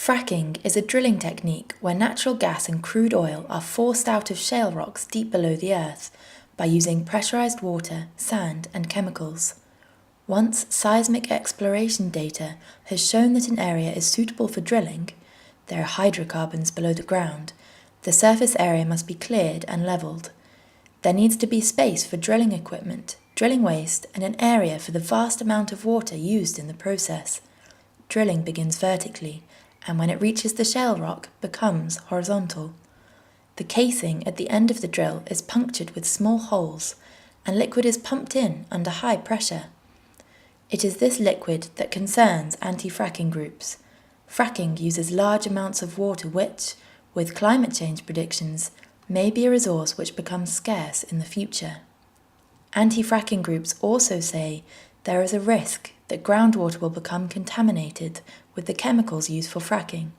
Fracking is a drilling technique where natural gas and crude oil are forced out of shale rocks deep below the earth by using pressurized water, sand, and chemicals. Once seismic exploration data has shown that an area is suitable for drilling, there are hydrocarbons below the ground, the surface area must be cleared and levelled. There needs to be space for drilling equipment, drilling waste, and an area for the vast amount of water used in the process. Drilling begins vertically, and when it reaches the shale rock, becomes horizontal. The casing at the end of the drill is punctured with small holes, and liquid is pumped in under high pressure. It is this liquid that concerns anti-fracking groups. Fracking uses large amounts of water which, with climate change predictions, may be a resource which becomes scarce in the future. Anti-fracking groups also say there is a risk that groundwater will become contaminated with the chemicals used for fracking.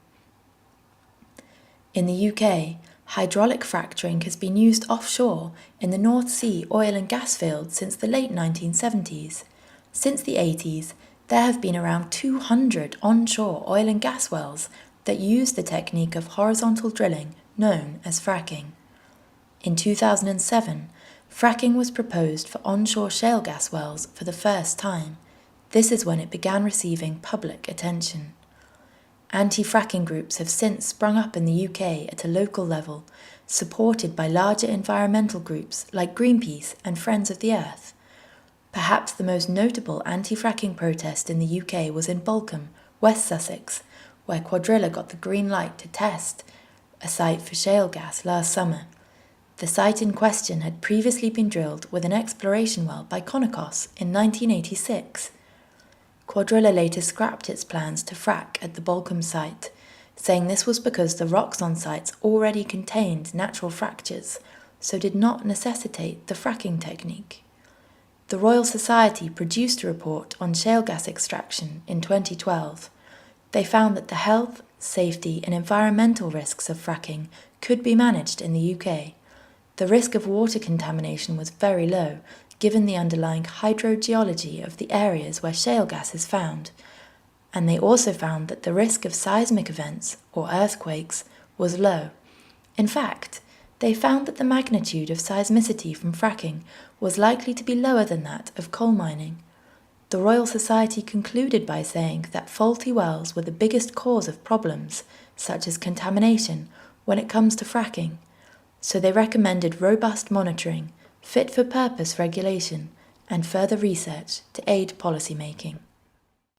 In the UK, hydraulic fracturing has been used offshore in the North Sea oil and gas fields since the late 1970s. Since the 80s, there have been around 200 onshore oil and gas wells that use the technique of horizontal drilling known as fracking. In 2007, fracking was proposed for onshore shale gas wells for the first time. This is when it began receiving public attention. Anti-fracking groups have since sprung up in the UK at a local level, supported by larger environmental groups like Greenpeace and Friends of the Earth. Perhaps the most notable anti-fracking protest in the UK was in Bolcombe, West Sussex, where Quadrilla got the green light to test a site for shale gas last summer. The site in question had previously been drilled with an exploration well by Conocos in 1986. Quadrilla later scrapped its plans to frack at the Bolcombe site, saying this was because the rocks on sites already contained natural fractures, so did not necessitate the fracking technique. The Royal Society produced a report on shale gas extraction in 2012. They found that the health, safety, and environmental risks of fracking could be managed in the UK. The risk of water contamination was very low, given the underlying hydrogeology of the areas where shale gas is found, and they also found that the risk of seismic events, or earthquakes, was low. In fact, they found that the magnitude of seismicity from fracking was likely to be lower than that of coal mining. The Royal Society concluded by saying that faulty wells were the biggest cause of problems, such as contamination, when it comes to fracking, so they recommended robust monitoring, fit-for-purpose regulation, and further research to aid policymaking.